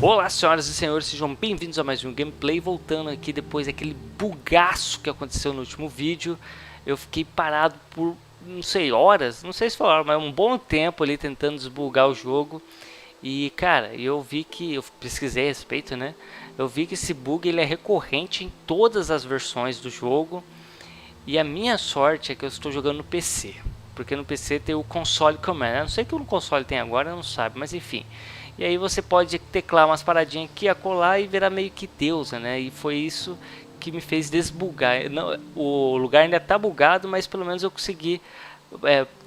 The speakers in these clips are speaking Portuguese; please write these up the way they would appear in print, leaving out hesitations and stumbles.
Olá senhoras e senhores, sejam bem-vindos a mais um gameplay. Voltando aqui depois daquele bugaço que aconteceu no último vídeo. Eu fiquei parado por, não sei, horas, não sei se foi hora, mas um bom tempo ali tentando desbugar o jogo. E cara, eu vi que, eu pesquisei a respeito, né? Eu vi que esse bug ele é recorrente em todas as versões do jogo. E a minha sorte é que eu estou jogando no PC, porque no PC tem o console command. Eu não sei o que o console tem agora, não sabe, mas enfim. E aí você pode teclar umas paradinhas aqui, acolá e virar meio que deusa, né? E foi isso que me fez desbugar. Não, o lugar ainda tá bugado, mas pelo menos eu consegui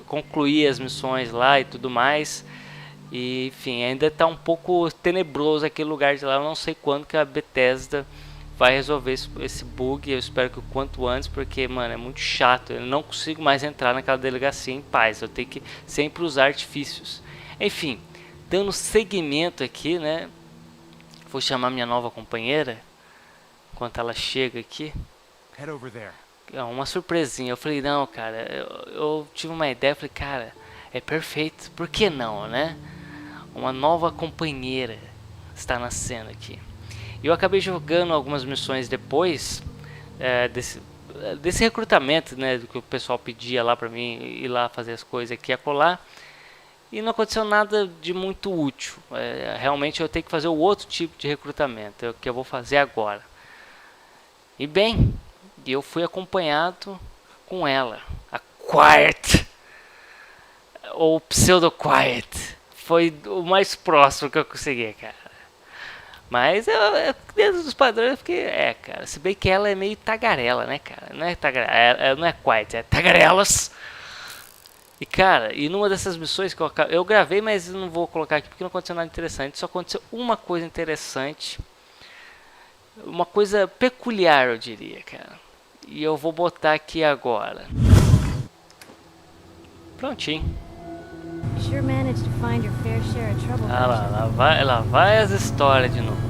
concluir as missões lá e tudo mais. E enfim, ainda tá um pouco tenebroso aquele lugar de lá. Eu não sei quando que a Bethesda vai resolver esse bug. Eu espero que o quanto antes, porque mano, é muito chato. Eu não consigo mais entrar naquela delegacia em paz. Eu tenho que sempre usar artifícios. Enfim, dando seguimento aqui, né? Vou chamar minha nova companheira enquanto ela chega aqui. Head over there. É uma surpresinha. Eu falei, não, cara, eu tive uma ideia. Eu falei, cara, é perfeito. Por que não, né? Uma nova companheira está nascendo aqui. E eu acabei jogando algumas missões depois desse recrutamento, né? Do que o pessoal pedia lá pra mim ir lá fazer as coisas aqui e acolá. E não aconteceu nada de muito útil. Realmente eu tenho que fazer o outro tipo de recrutamento, que eu vou fazer agora. E bem, eu fui acompanhado com ela, a Quiet, ou Pseudo Quiet. Foi o mais próximo que eu consegui, cara. Mas dentro dos padrões eu fiquei, cara, se bem que ela é meio tagarela, né, cara? Não é tagarela, não é Quiet, é tagarelas. E cara, e numa dessas missões que eu gravei, mas não vou colocar aqui porque não aconteceu nada interessante. Só aconteceu uma coisa interessante. Uma coisa peculiar, eu diria, cara. E eu vou botar aqui agora. Prontinho. Sure managed to find your fair share of trouble. Ah lá vai as histórias de novo.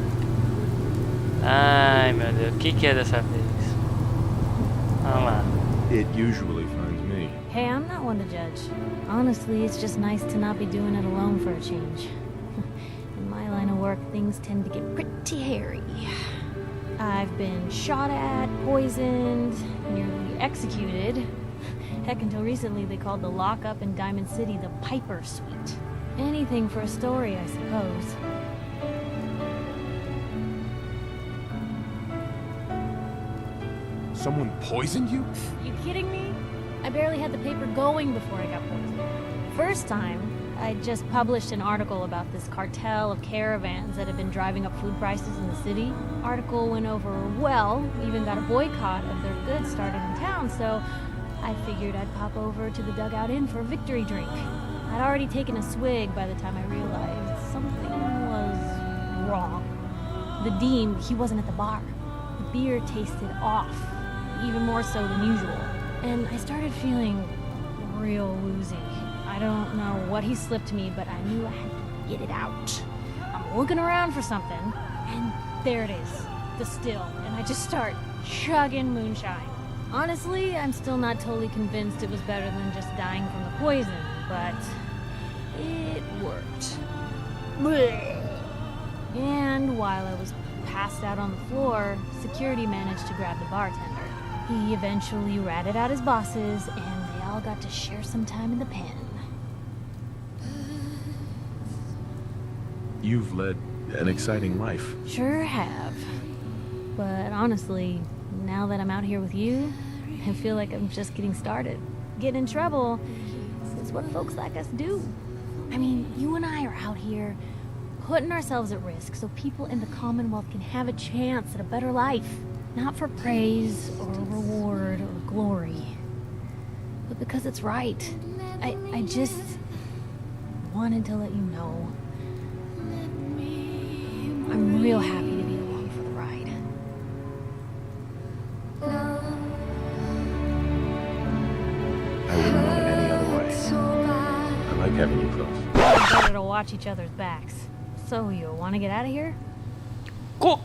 Ai meu Deus, o que é dessa vez? Olha lá. It usually finds me. Hey, I'm not one to judge. Honestly, it's just nice to not be doing it alone for a change. In my line of work, things tend to get pretty hairy. I've been shot at, poisoned, nearly executed. Heck, until recently they called the lockup in Diamond City the Piper Suite. Anything for a story, I suppose. Someone poisoned you? You kidding me? I barely had the paper going before I got poisoned. First time, I just published an article about this cartel of caravans that had been driving up food prices in the city. Article went over well, even got a boycott of their goods started in town, so I figured I'd pop over to the Dugout Inn for a victory drink. I'd already taken a swig by the time I realized something was wrong. The dean, he wasn't at the bar. The beer tasted off, even more so than usual. And I started feeling real woozy. I don't know what he slipped me, but I knew I had to get it out. I'm looking around for something, and there it is, the still. And I just start chugging moonshine. Honestly, I'm still not totally convinced it was better than just dying from the poison, but it worked. And while I was passed out on the floor, security managed to grab the bartender. He eventually ratted out his bosses, and they all got to share some time in the pen. You've led an exciting life. Sure have. But honestly, now that I'm out here with you, I feel like I'm just getting started. Getting in trouble is what folks like us do. I mean, you and I are out here putting ourselves at risk so people in the Commonwealth can have a chance at a better life. Not for praise or reward or glory, but because it's right. I just wanted to let you know I'm real happy to be along for the ride. I wouldn't want it any other way. I like having you close. It's better to watch each other's backs. So, you want to get out of here?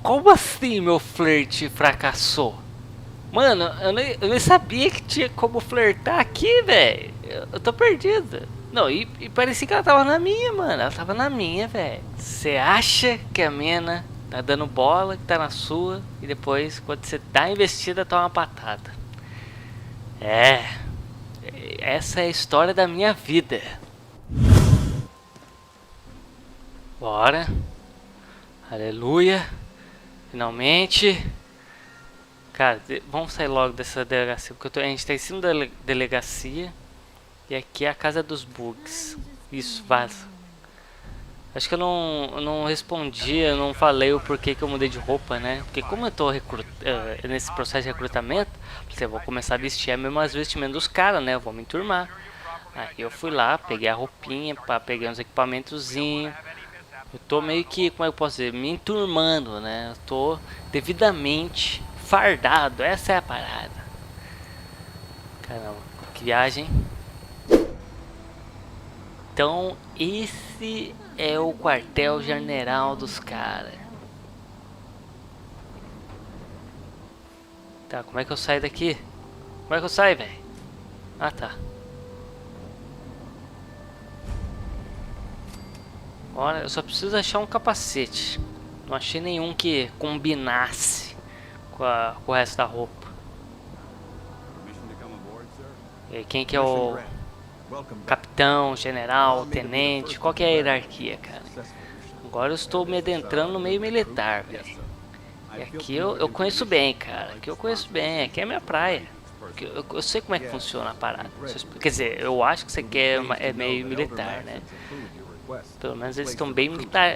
Como assim meu flerte fracassou? Mano, eu nem sabia que tinha como flertar aqui, velho. Eu tô perdido. Não, e parecia que ela tava na minha, mano. Ela tava na minha, velho. Você acha que a mina tá dando bola, que tá na sua, e depois, quando você dá a investida, toma uma patada. Essa é a história da minha vida. Bora. Aleluia. Finalmente. Cara, vamos sair logo dessa delegacia, porque a gente tá em cima da delegacia. E aqui é a casa dos bugs. Isso, vaza. Acho que eu não respondi, eu não falei o porquê que eu mudei de roupa, né? Porque como eu tô nesse processo de recrutamento, eu vou começar a vestir as mesmas vestimentas dos caras, né? Eu vou me enturmar. Aí eu fui lá, peguei a roupinha, peguei uns equipamentozinhos. Eu tô meio que, como é que eu posso dizer, me enturmando, né? Eu tô devidamente fardado, essa é a parada. Caramba, que viagem. Então, esse é o quartel-general dos caras. Tá, como é que eu saio daqui? Como é que eu saio, velho? Ah, tá. Olha, eu só preciso achar um capacete. Não achei nenhum que combinasse com o resto da roupa. E aí, quem que é o capitão, general, tenente? Qual que é a hierarquia, cara? Agora eu estou me adentrando no meio militar, velho. E aqui eu conheço bem, cara. Aqui eu conheço bem. Aqui é minha praia. Eu sei como é que funciona a parada. Quer dizer, eu acho que você quer é meio militar, né? Pelo menos eles estão bem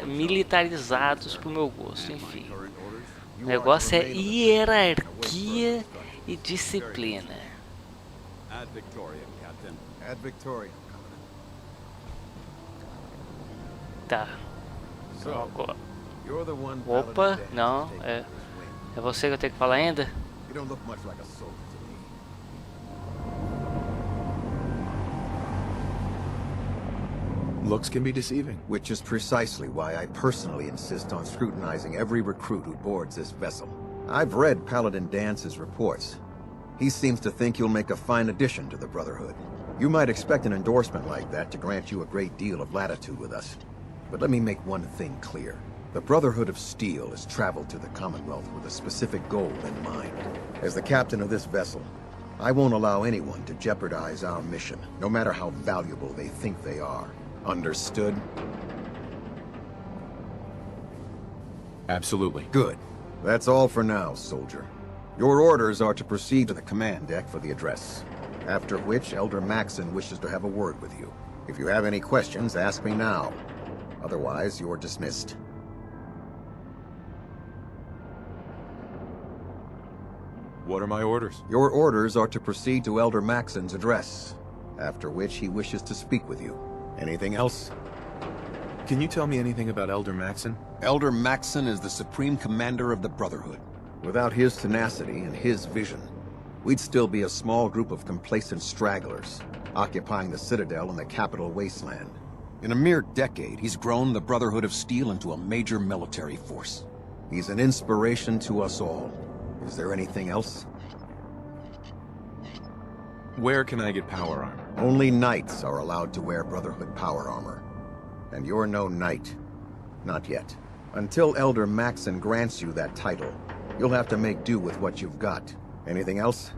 militarizados pro meu gosto, enfim. O negócio é hierarquia e disciplina. Tá. Opa, não, é você que eu tenho que falar ainda? Looks can be deceiving. Which is precisely why I personally insist on scrutinizing every recruit who boards this vessel. I've read Paladin Dance's reports. He seems to think you'll make a fine addition to the Brotherhood. You might expect an endorsement like that to grant you a great deal of latitude with us. But let me make one thing clear. The Brotherhood of Steel has traveled to the Commonwealth with a specific goal in mind. As the captain of this vessel, I won't allow anyone to jeopardize our mission, no matter how valuable they think they are. Understood? Absolutely. Good. That's all for now, soldier. Your orders are to proceed to the command deck for the address. After which, Elder Maxon wishes to have a word with you. If you have any questions, ask me now. Otherwise, you're dismissed. What are my orders? Your orders are to proceed to Elder Maxon's address. After which, he wishes to speak with you. Anything else? Can you tell me anything about Elder Maxon? Elder Maxon is the Supreme Commander of the Brotherhood. Without his tenacity and his vision, we'd still be a small group of complacent stragglers, occupying the Citadel and the capital wasteland. In a mere decade, he's grown the Brotherhood of Steel into a major military force. He's an inspiration to us all. Is there anything else? Where can I get power armor? Only knights are allowed to wear Brotherhood power armor. And you're no knight. Not yet. Until Elder Maxon grants you that title, you'll have to make do with what you've got. Anything else?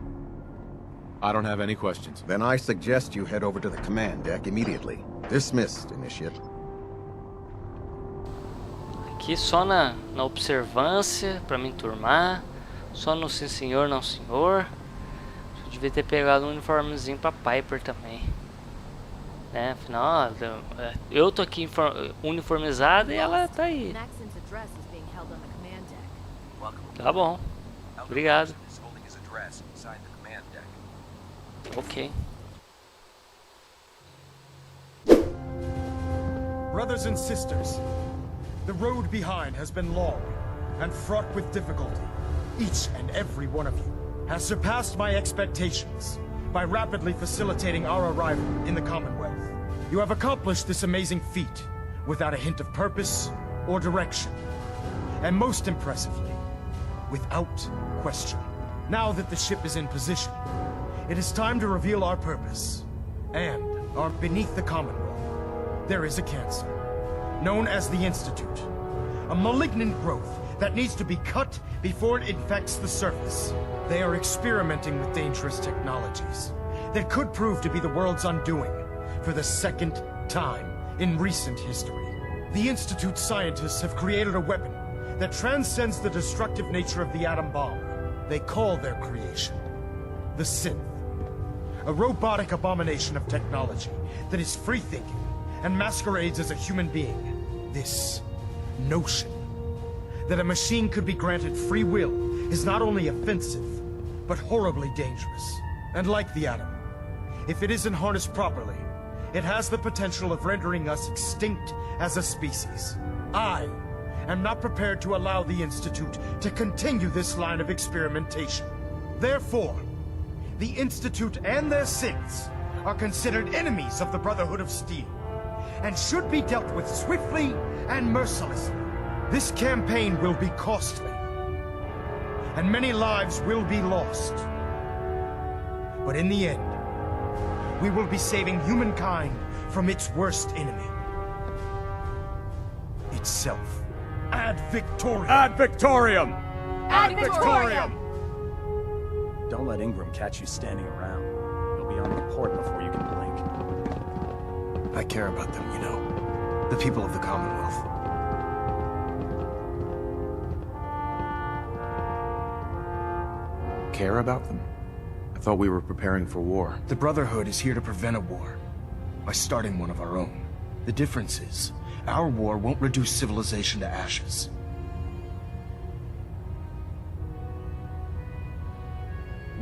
I don't have any questions. Then I suggest you head over to the command deck immediately. Dismissed, Initiate. Aqui só na observância, pra me enturmar. Só no sim senhor, não senhor. Eu devia ter pegado um uniformezinho pra Piper também. Né? Afinal, eu tô aqui uniformizado e ela tá aí. Tá bom. Obrigado. Ok. Brothers and sisters, the road behind has been long and fraught with difficulty. Each and every one of you has surpassed my expectations by rapidly facilitating our arrival in the Commonwealth. You have accomplished this amazing feat without a hint of purpose or direction. And most impressively, without question. Now that the ship is in position, it is time to reveal our purpose and are beneath the Commonwealth. There is a cancer, known as the Institute. A malignant growth that needs to be cut before it infects the surface. They are experimenting with dangerous technologies that could prove to be the world's undoing for the second time in recent history. The Institute's scientists have created a weapon that transcends the destructive nature of the atom bomb. They call their creation the Synth. A robotic abomination of technology that is free-thinking and masquerades as a human being. This notion that a machine could be granted free will is not only offensive, but horribly dangerous. And like the atom, if it isn't harnessed properly, it has the potential of rendering us extinct as a species. I am not prepared to allow the Institute to continue this line of experimentation. Therefore, the Institute and their synths are considered enemies of the Brotherhood of Steel, and should be dealt with swiftly and mercilessly. This campaign will be costly, and many lives will be lost. But in the end, we will be saving humankind from its worst enemy. Itself. Ad Victoriam! Ad Victoriam! Ad Victoriam! Don't let Ingram catch you standing around. He'll be on the port before you can blink. I care about them, you know. The people of the Commonwealth. Care about them? I thought we were preparing for war. The Brotherhood is here to prevent a war by starting one of our own. The difference is, our war won't reduce civilization to ashes.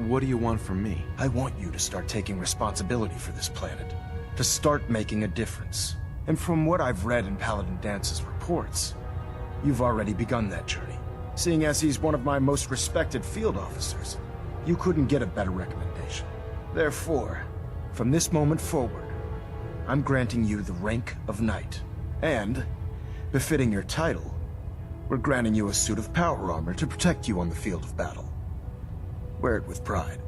What do you want from me? I want you to start taking responsibility for this planet. To start making a difference. And from what I've read in Paladin Dance's reports, you've already begun that journey. Seeing as he's one of my most respected field officers, you couldn't get a better recommendation. Therefore, from this moment forward, I'm granting you the rank of Knight. And, befitting your title, we're granting you a suit of power armor to protect you on the field of battle. Wear it with pride.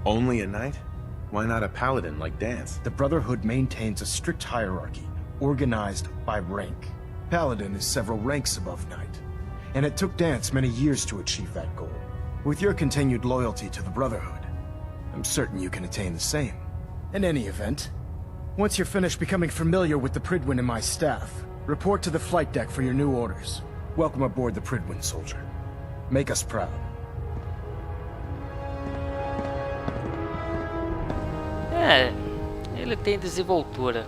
Only a knight? Why not a paladin like Dance? The Brotherhood maintains a strict hierarchy, organized by rank. Paladin is several ranks above Knight, and it took Dance many years to achieve that goal. With your continued loyalty to the Brotherhood, I'm certain you can attain the same. In any event, once you're finished becoming familiar with the Pridwin and my staff, report to the flight deck for your new orders. Welcome aboard the Pridwin, soldier. Make us proud. É, ele tem desenvoltura.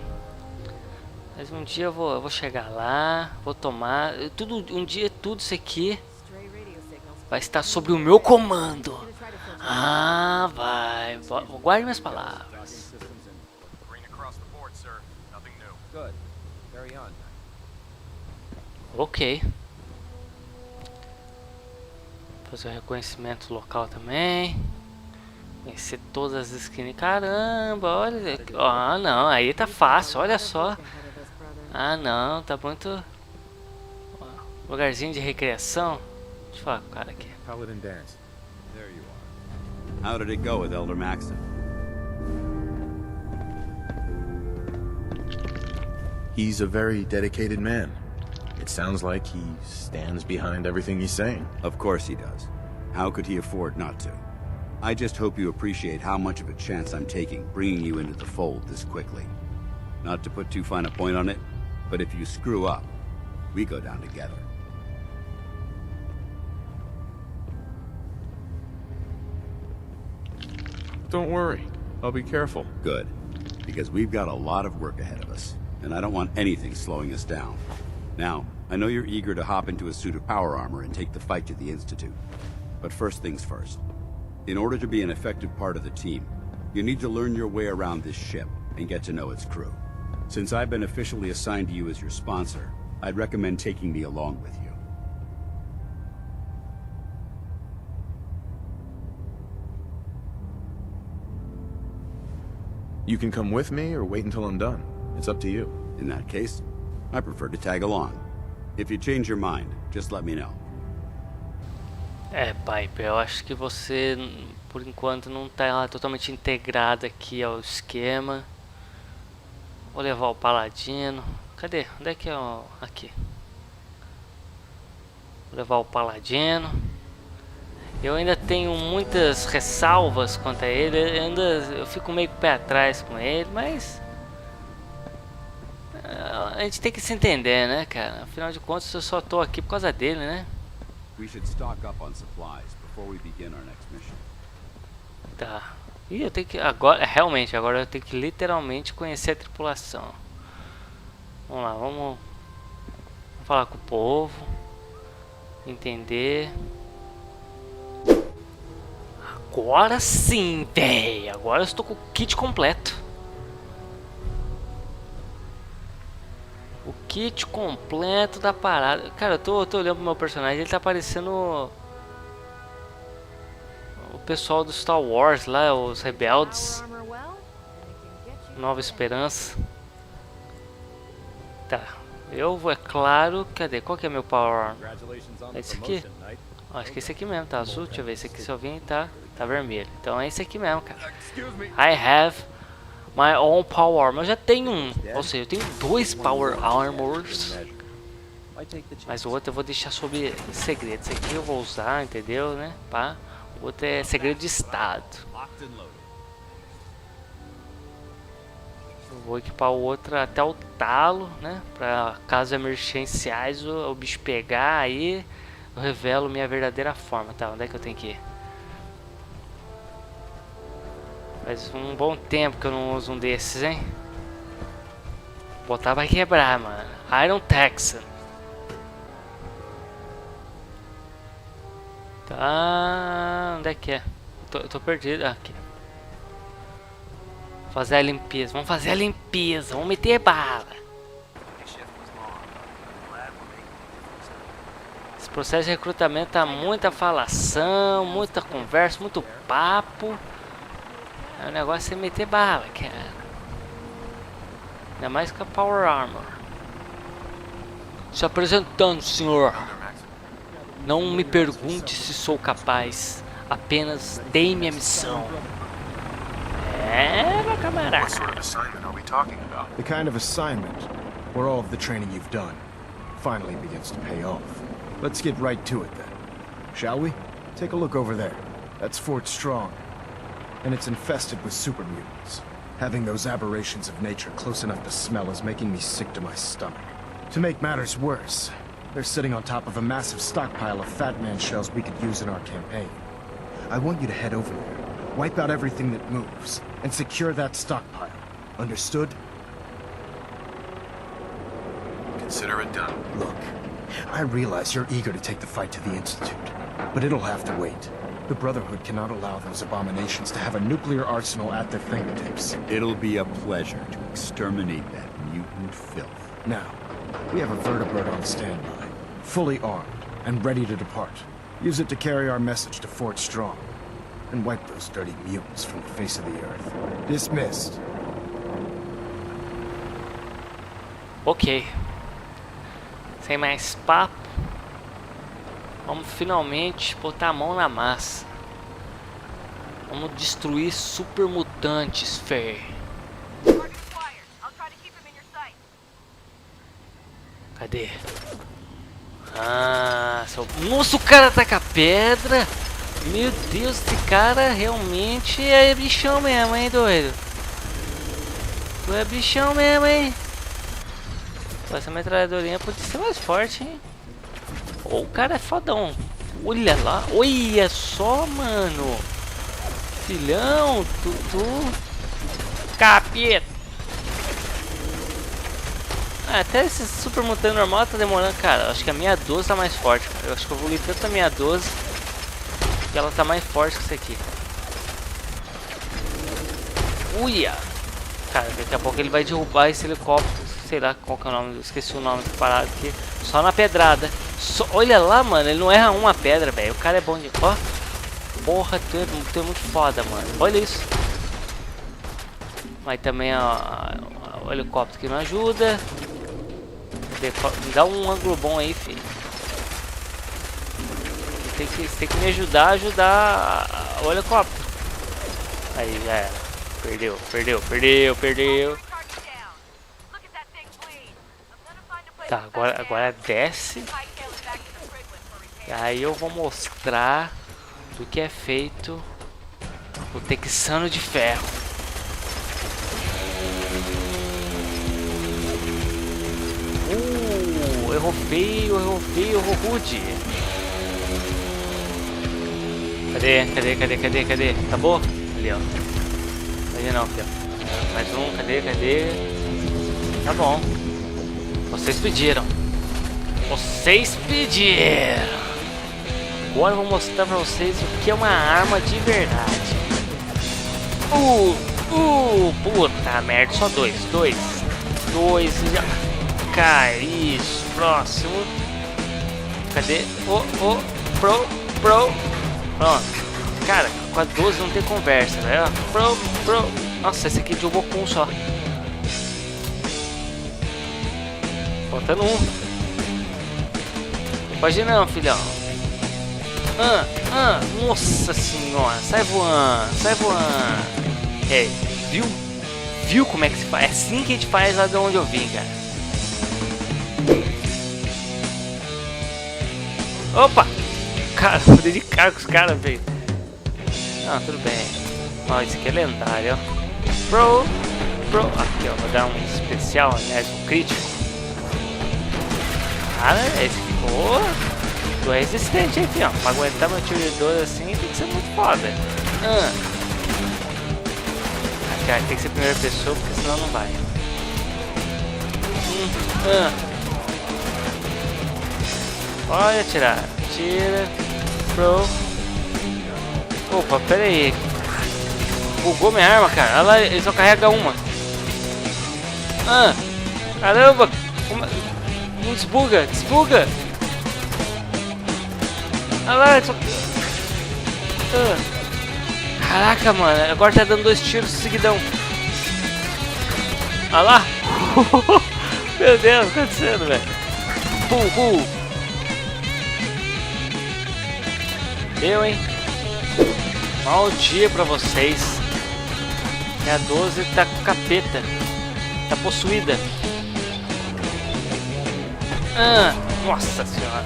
Mas um dia eu vou chegar lá, vou tomar. Um dia tudo isso aqui vai estar sob o meu comando. Ah, vai. Guarde minhas palavras. Ok. Fazer o reconhecimento local também. Vencer todas as skins. Caramba, olha. Ah, não, aí tá fácil, olha só. Ah, não, tá muito. Lugarzinho de recreação. Deixa eu falar com o cara aqui. Paladin Dance. There you are. How did it go with Elder Maxon? He's a very dedicated man. It sounds like he stands behind everything he's saying. Of course he does. How could he afford not to? I just hope you appreciate how much of a chance I'm taking bringing you into the fold this quickly. Not to put too fine a point on it, but if you screw up, we go down together. Don't worry. I'll be careful. Good, because we've got a lot of work ahead of us, and I don't want anything slowing us down. Now, I know you're eager to hop into a suit of power armor and take the fight to the Institute. But first things first. In order to be an effective part of the team, you need to learn your way around this ship and get to know its crew. Since I've been officially assigned to you as your sponsor, I'd recommend taking me along with you. You can come with me or wait until I'm done. It's up to you. In that case, I prefer to tag along. If you change your mind, just let me know. É, Piper, eu acho que você, por enquanto, não tá totalmente integrado aqui ao esquema. Vou levar o Paladino. Cadê? Onde é que é o... Aqui. Vou levar o Paladino. Eu ainda tenho muitas ressalvas quanto a ele. Eu fico meio com o pé atrás com ele, mas... a gente tem que se entender, né, cara? Afinal de contas, eu só tô aqui por causa dele, né? We should stock up on supplies before we begin our next mission. Tá. E eu tenho que... Agora, realmente, agora eu tenho que literalmente conhecer a tripulação. Vamos lá, vamos falar com o povo. Entender. Agora sim, véi. Agora eu estou com o kit completo. O kit completo da parada. Cara, eu tô olhando pro meu personagem. Ele tá parecendo o pessoal do Star Wars lá, os rebeldes. Nova Esperança. Tá. Eu vou, é claro. Cadê? Qual que é meu Power Armor? É esse aqui? Acho que é esse aqui mesmo, tá azul. Deixa eu ver. Esse aqui só vem tá vermelho. Então é esse aqui mesmo, cara. I have my own Power Armor. Eu já tenho um. Ou seja, eu tenho 2 Power Armors. Mas o outro eu vou deixar sob segredo. Esse aqui eu vou usar, entendeu, né? Pá. O outro é segredo de estado. Eu vou equipar o outro até o talo, né? Pra casos emergenciais o bicho pegar, aí eu revelo minha verdadeira forma. Tá, onde é que eu tenho que ir? Faz um bom tempo que eu não uso um desses, hein? Botar vai quebrar, mano. Iron Texan. Tá... Onde é que é? Eu tô perdido. Aqui. Fazer a limpeza. Vamos fazer a limpeza. Vamos meter bala. Esse processo de recrutamento tá muita falação, muita conversa, muito papo. O negócio é meter bala, cara. Ainda mais com a Power Armor. Se apresentando, senhor. Não me pergunte se sou capaz. Apenas dei-me a missão. É, meu camarada. What sort of assignment are we talking about? The kind of assignment where all of the training you've done finally begins to pay off. Let's get right to it then. Shall we? Take a look over there. That's Fort Strong. And it's infested with super mutants. Having those aberrations of nature close enough to smell is making me sick to my stomach. To make matters worse, they're sitting on top of a massive stockpile of Fat Man shells we could use in our campaign. I want you to head over there, wipe out everything that moves, and secure that stockpile. Understood? Consider it done. Look, I realize you're eager to take the fight to the Institute, but it'll have to wait. The Brotherhood cannot allow those abominations to have a nuclear arsenal at their fingertips. It'll be a pleasure to exterminate that mutant filth. Now, we have a vertibird on standby, fully armed and ready to depart. Use it to carry our message to Fort Strong, and wipe those dirty mutants from the face of the earth. Dismissed. Ok. Sem mais papo. Vamos finalmente botar a mão na massa. Vamos destruir super mutantes, fé. Cadê? Ah, seu... Nossa, o cara taca pedra. Meu Deus, esse cara realmente é bichão mesmo, hein, doido? Tu é bichão mesmo, hein? Essa metralhadorinha pode ser mais forte, hein? Oh, o cara é fodão. Olha lá. Olha só, mano. Filhão. Capeta. Até esse super mutante normal tá demorando, cara. Acho que a minha 12 tá mais forte, cara. Eu acho que eu vou ler tanto a minha 12 que ela tá mais forte que isso aqui. Uia. Cara, daqui a pouco ele vai derrubar esse helicóptero. Sei lá qual que é o nome, esqueci o nome da parada aqui. Só na pedrada. Olha lá, mano, ele não erra uma pedra, velho. O cara é bom de... Ó. Porra, tu é muito foda, mano. Olha isso. Mas também o helicóptero que não ajuda. Me dá um ângulo bom aí, filho. tem que me ajudar o helicóptero. Aí, já era. Perdeu. Tá, agora desce. E aí eu vou mostrar do que é feito o texano de ferro. Errou feio, errou rude. Cadê? Acabou? Ali, ó. Ali não, filho. Mais um, cadê? Tá bom. Vocês pediram. Agora eu vou mostrar pra vocês o que é uma arma de verdade. Puta merda, só dois. Já. Cai, isso, próximo. Cadê? Pro. Pronto. Cara, com a 12 não tem conversa, né? Pro. Nossa, esse aqui jogou com um só. Faltando um. Pode não, filhão. Nossa senhora, sai voando. É, viu como é que se faz? É assim que a gente faz lá de onde eu vim, cara. Opa! Cara, vou dedicar com os caras, velho. Não, tudo bem. Ó, esse aqui é lendário, ó. Pro. Aqui, ó, vou dar um especial, aliás, um crítico. Cara, esse ficou... Tô resistente aqui, ó. Pra aguentar meu tiro de 12 assim, tem que ser muito foda. Cara, tem que ser primeira pessoa, porque senão não vai. Pode atirar. Tira. Pro. Opa, pera aí. Bugou minha arma, cara. Olha lá, ele só carrega uma. Caramba. Não desbuga. Olha lá, ele só... Caraca, mano. Agora tá dando 2 tiros seguidão. Olha lá. Meu Deus, o que tá acontecendo, velho? Eu, hein? Mau dia pra vocês. E a 12 tá com capeta. Tá possuída. Nossa senhora.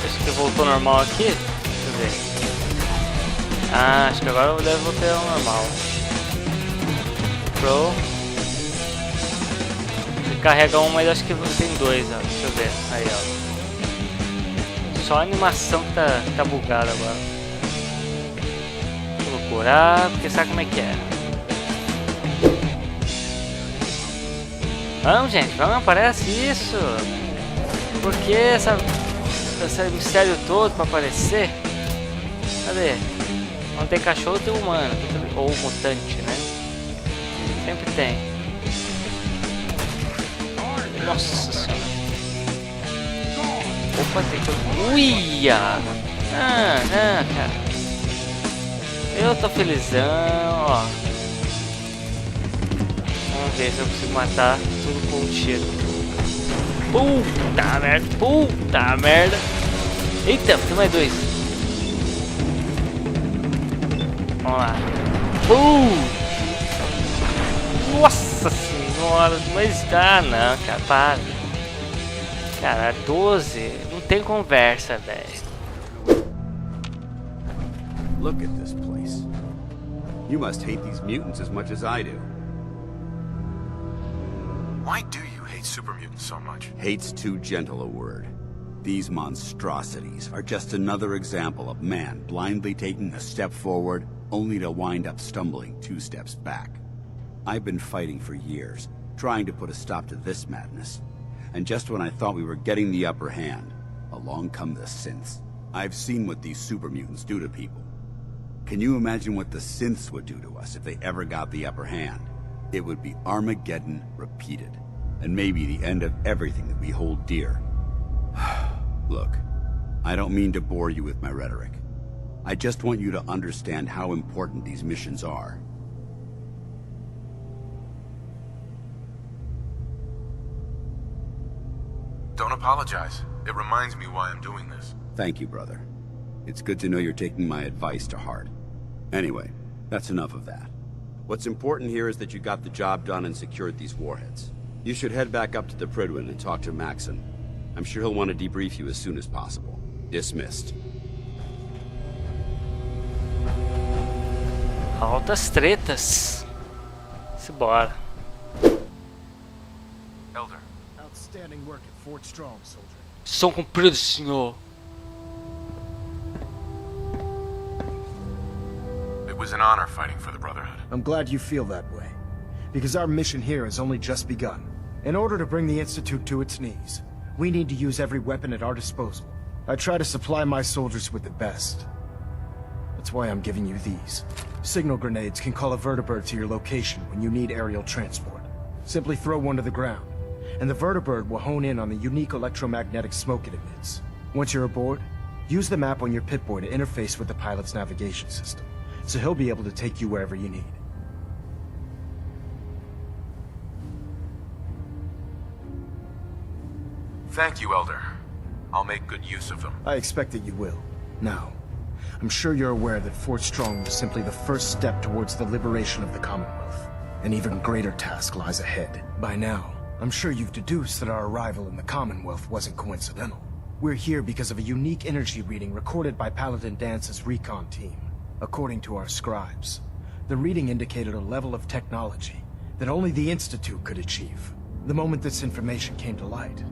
Acho que voltou normal aqui. Deixa eu ver. Acho que agora eu deve voltar ao normal. Pro. Ele carrega um, mas acho que tem 2, ó. Deixa eu ver. Aí, ó. Só a animação que tá bugada agora. Vou procurar, porque sabe como é que é. Vamos, gente, vamos, aparece isso. Por que esse mistério todo pra aparecer? Cadê? Não tem cachorro, tem humano. Ou mutante, né? Sempre tem. Nossa senhora. Opa, tem que... Uia! Cara. Eu tô felizão, ó. Vamos ver se eu consigo matar tudo com um tiro. Puta merda. Eita, tem mais 2. Vamos lá. Nossa senhora, mas não, cara, para. Cara, 12, não tem conversa, velho. Look at this place. You must hate these mutants as much as I do. Why do you hate super mutants so much? Hate's too gentle a word. These monstrosities are just another example of man blindly taking a step forward, only to wind up stumbling 2 steps back. I've been fighting for years, trying to put a stop to this madness. And just when I thought we were getting the upper hand, along come the synths. I've seen what these super mutants do to people. Can you imagine what the synths would do to us if they ever got the upper hand? It would be Armageddon repeated, and maybe the end of everything that we hold dear. Look, I don't mean to bore you with my rhetoric. I just want you to understand how important these missions are. Don't apologize. It reminds me why I'm doing this. Thank you, brother. It's good to know you're taking my advice to heart. Anyway, that's enough of that. What's important here is that you got the job done and secured these warheads. You should head back up to the Prydwen and talk to Maxon. I'm sure he'll want to debrief you as soon as possible. Dismissed. Altas tretas. Simbora. Elder. Outstanding work at Fort Strong, soldier. Som cumprido, senhor. It was an honor fighting for the Brotherhood. I'm glad you feel that way, because our mission here has only just begun. In order to bring the Institute to its knees, we need to use every weapon at our disposal. I try to supply my soldiers with the best. That's why I'm giving you these. Signal grenades can call a vertibird to your location when you need aerial transport. Simply throw one to the ground, and the vertibird will hone in on the unique electromagnetic smoke it emits. Once you're aboard, use the map on your Pip-Boy to interface with the pilot's navigation system, so he'll be able to take you wherever you need. Thank you, Elder. I'll make good use of them. I expect that you will. Now, I'm sure you're aware that Fort Strong was simply the first step towards the liberation of the Commonwealth. An even greater task lies ahead. By now, I'm sure you've deduced that our arrival in the Commonwealth wasn't coincidental. We're here because of a unique energy reading recorded by Paladin Dance's recon team. According to our scribes, the reading indicated a level of technology that only the Institute could achieve. The moment this information came to light,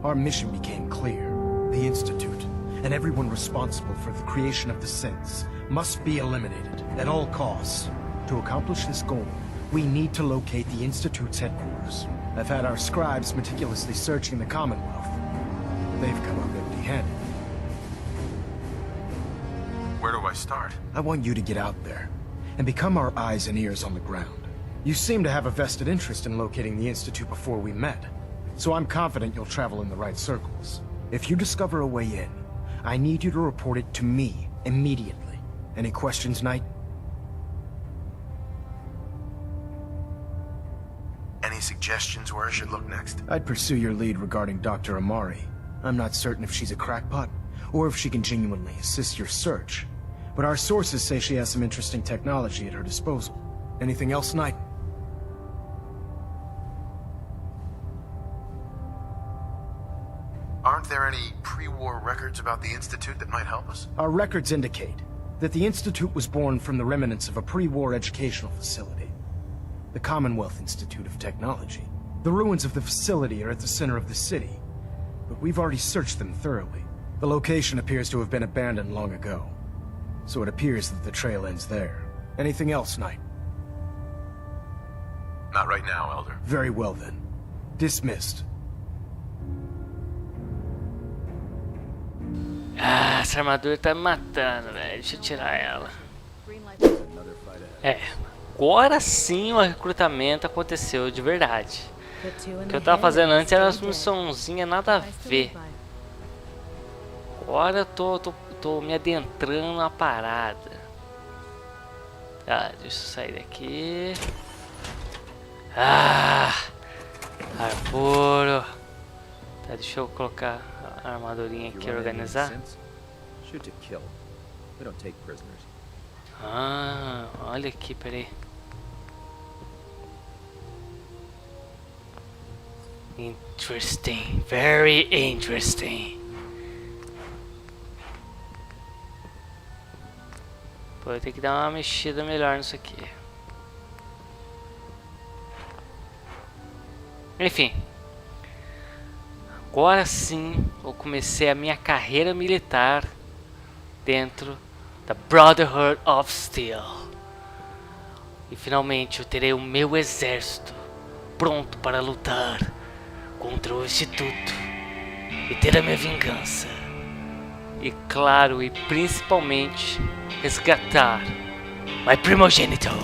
our mission became clear. The Institute, and everyone responsible for the creation of the synths, must be eliminated at all costs. To accomplish this goal, we need to locate the Institute's headquarters. I've had our scribes meticulously searching the Commonwealth. They've come up empty-handed. Where do I start? I want you to get out there and become our eyes and ears on the ground. You seem to have a vested interest in locating the Institute before we met, so I'm confident you'll travel in the right circles. If you discover a way in, I need you to report it to me immediately. Any questions, Knight? Any suggestions where I should look next? I'd pursue your lead regarding Dr. Amari. I'm not certain if she's a crackpot, or if she can genuinely assist your search. But our sources say she has some interesting technology at her disposal. Anything else, Knight? Aren't there any pre-war records about the Institute that might help us? Our records indicate that the Institute was born from the remnants of a pre-war educational facility, the Commonwealth Institute of Technology. The ruins of the facility are at the center of the city, but we've already searched them thoroughly. The location appears to have been abandoned long ago, so it appears that the trail ends there. Anything else, Knight? Not right now, Elder. Very well then. Dismissed. Ah, essa armadura tá me matando, velho. Deixa eu tirar ela. É, agora sim o recrutamento aconteceu de verdade. O que eu tava fazendo antes era uma missãozinha nada a ver. Agora eu tô me adentrando na parada. Tá, deixa eu sair daqui. Ah, ar puro. Tá, deixa eu colocar a armadurinha aqui, organizar. Shoot to kill. We don't take prisoners. Ah, olha aqui, peraí. Interesting, very interesting. Pô, eu tenho que dar uma mexida melhor nisso aqui. Enfim. Agora sim, eu comecei a minha carreira militar dentro da Brotherhood of Steel. E finalmente eu terei o meu exército pronto para lutar contra o Instituto e ter a minha vingança. E claro, e principalmente resgatar my primogenitor.